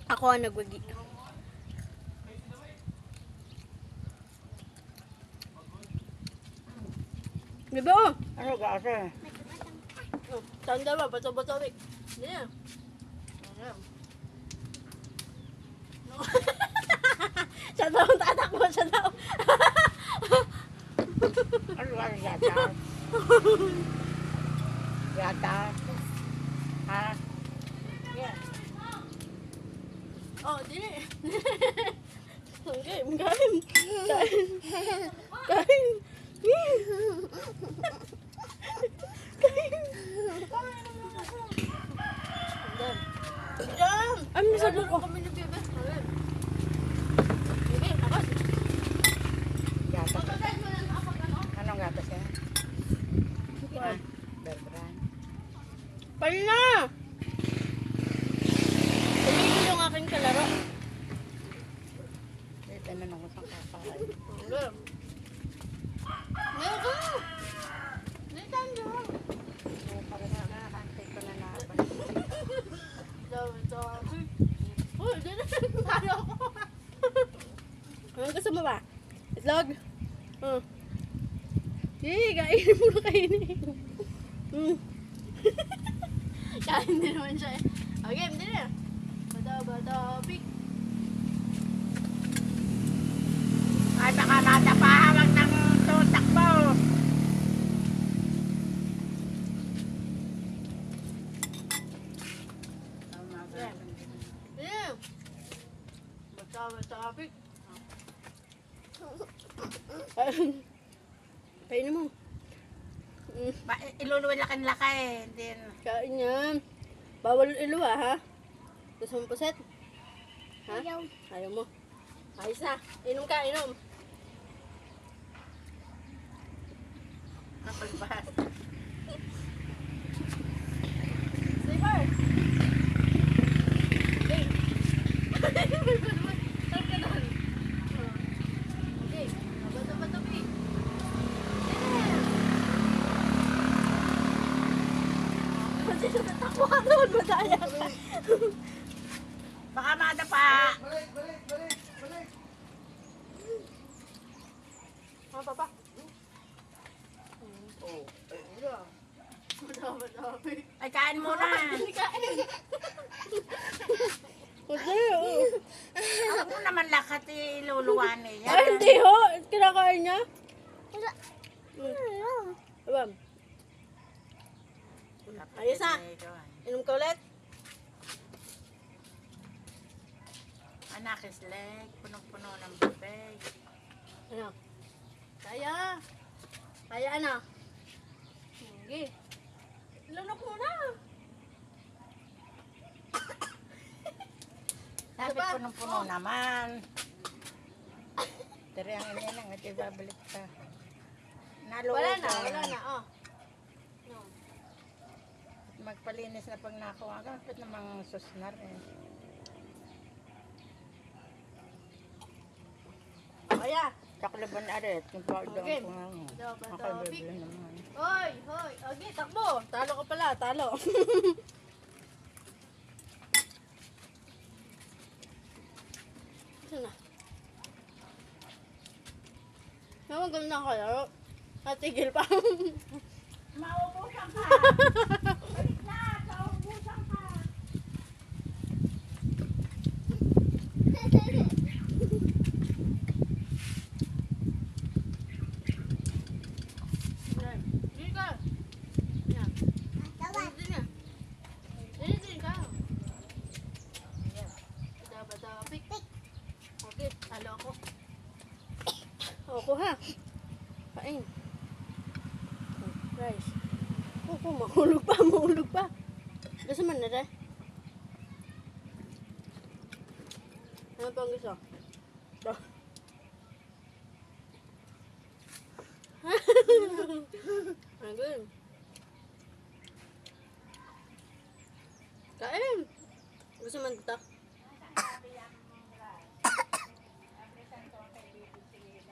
Ako ang nagwagi. Diba oh? Ano kasi? Oh, tanda ba? Bato-bato rin. Hindi na. Ayan. No. Siya daw, tatakbo siya daw. Ano ba ang yata? Yata? Ha? Yeah. Oh, dili. Okay, kain. Kain. Kain. Diyan. Ay, masarap ko. Kami ni Bebe. Bebe, ako. Yata. Anong gatas yan? Berbran. Pali na! Tumigil yung aking kalaro. Eh, tinanong ko sa kakain. Hindi. Ngayon ka! Hindi tayo. Oo, parang nakakantay ko na napan. Sabi. Uy, hindi na. Talo ako. Anong gusto mo ba? Itlog? Yee, kainin mo na kainin. Kain din naman siya eh. Okay, hindi na. Bata, pik. Ay, baka matapahawag ng tutak mo. Yeah. Bata, pik. Kainin mo. Iluluwin lakan-laka eh. Hindi. Kain yan. Bawal iluwa ha? Gusto mo puset? Ha? Ayaw. Ayaw mo. Ayos na. Inom ka, inom. Kapagbahan. Sleeper! Okay. Saan ka doon? Okay. Bato, pik. Kasi natakbo ka doon, madaya ka. Baka madapa. Mga papa. Oh. Bato, pik. Ay, kain muna. Hindi kain. Kasi, Alam mo naman lakat iluluwan eh. ay, hindi ho. Kinakain niya. Abam. Ayos na. Inom ka ulit. Anak is leg. Punong-puno ng bubeg. Ano? Kaya. Kaya ano? Sige. Lunok muna. Sabi Diba? punong-puno naman. Pero ang ina lang at ibabalik ka. Naluwa Wala na, ka. wala na. Oh. No. Magpalinis na pag nakuha ka. Kapit namang susnar eh. Kaya. Saklaban arit. Yung pagdang Okay. ko nga. Dapat Makabibili naman. Hoy, hoy. Okay, takbo. Talo ka pala, talo. Saan na? Naman ganun na kayo. Natigil pa. Maubusan ka! Balik na! Maubusan ka! Dito ka. Yan. Dito na. Dito ka. Bata, pik. Okay, talo ako. Ako ha. Kain. Rice. Opo, mahulog pa. Gusto man na rin. Ano pang gusto? Ito. Ang good. Kain. Gusto man ito?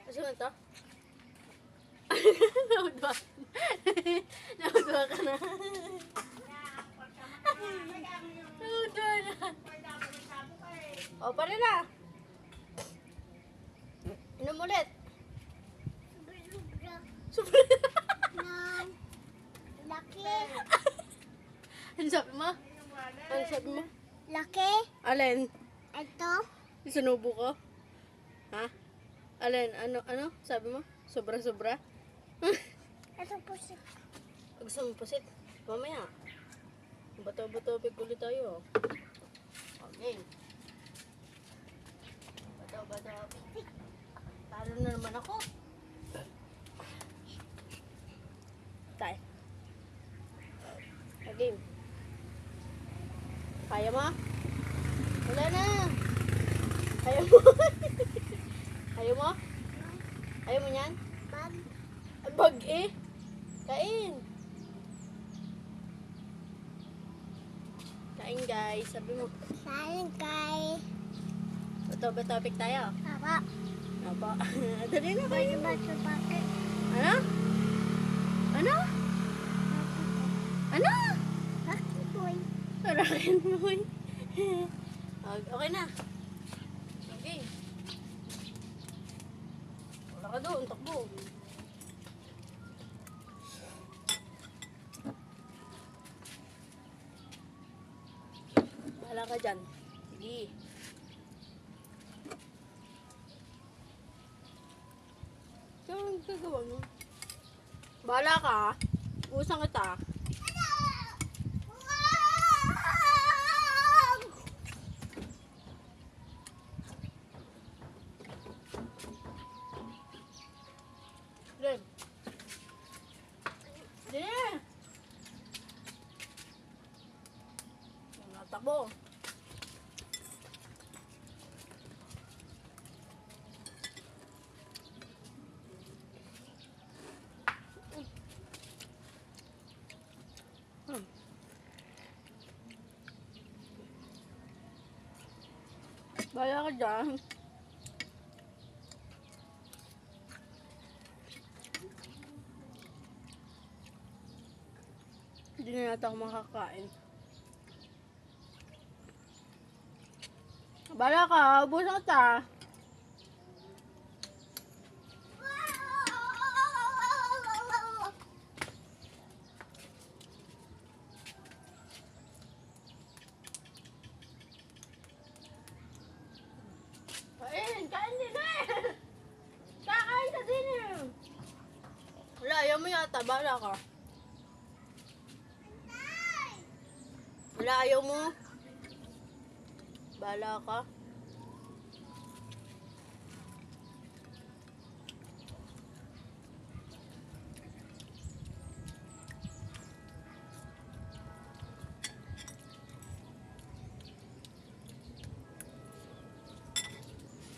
Gusto man ito? Naudwa. Naudwa ka na. Naudwa na. O, pala na. Inom ulit. Sobra. Nan. Laki. Ano sabi mo? Ano sabi mo? Laki. Alin? Ito. Sinubo ko? Ha? Alin? Ano? Sabi mo? Sobra-sobra? Ito po si... Gusto mo pusit? Mamaya. Bato-bato ulit tayo. Okay. Bato-bato. Talo na naman ako. Tay. Okay. Kaya mo? Wala na. Kaya mo? Kaya mo? Kaya mo yan? Bag. Bag eh. Kain. Kain guys. Sabi mo. Sayang kay... Bato-bato tayo. Papa. Apa? Dali na kayo. Baso bakit? Ano? Ano? Ano? Bakit boy? Sarakin mo eh. Okay na. Okay. Wala ka doon. Takbo. Wala ka dyan. Sige. Saan ang gagawa mo? Bahala ka ha. Usang kita. Ren. Ren. Natakbo. Bahala ka dyan. Hindi na natin ako makakain. Bahala ka, ubusan kita. Kain din eh! Kakain ka din eh! Wala, ayaw mo yata, bahala ka. Wala, ayaw mo. Bahala ka.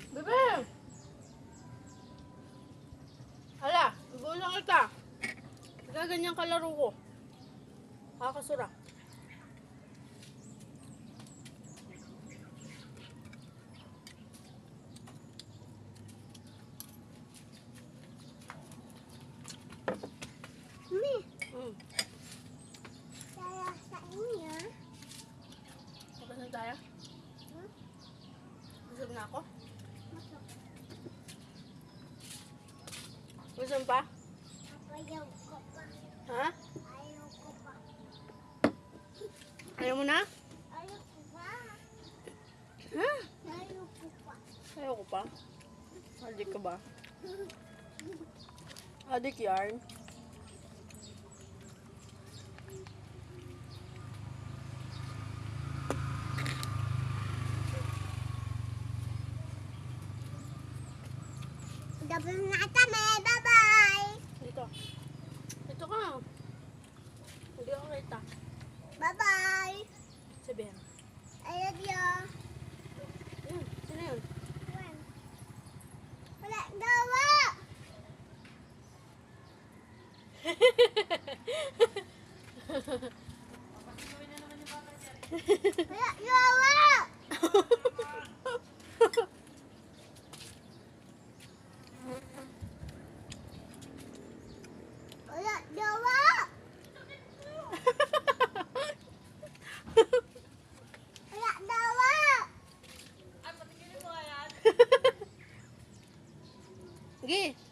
Bebe! Hala, ibulang kita. Gaganyan kalaro ko. Kakasura. Mami, Hmm. saya sa inyo. Tapos na tayo? Busog na ako? Masok. Busog pa? Ayaw ko pa. Ha? Ayaw ko pa. Ayaw mo na? Ayaw ko pa. Ha? Ayaw ko pa. Ayaw ko pa. Adik ka ba? Adik yarn. Double na kami. Bye-bye. Dito. Dito ka. Hindi ako kita. Bye-bye. Sabihin. I love you. Yun. Sino yun? Wala gawa. Wala gawa. Wala gawa. Sige.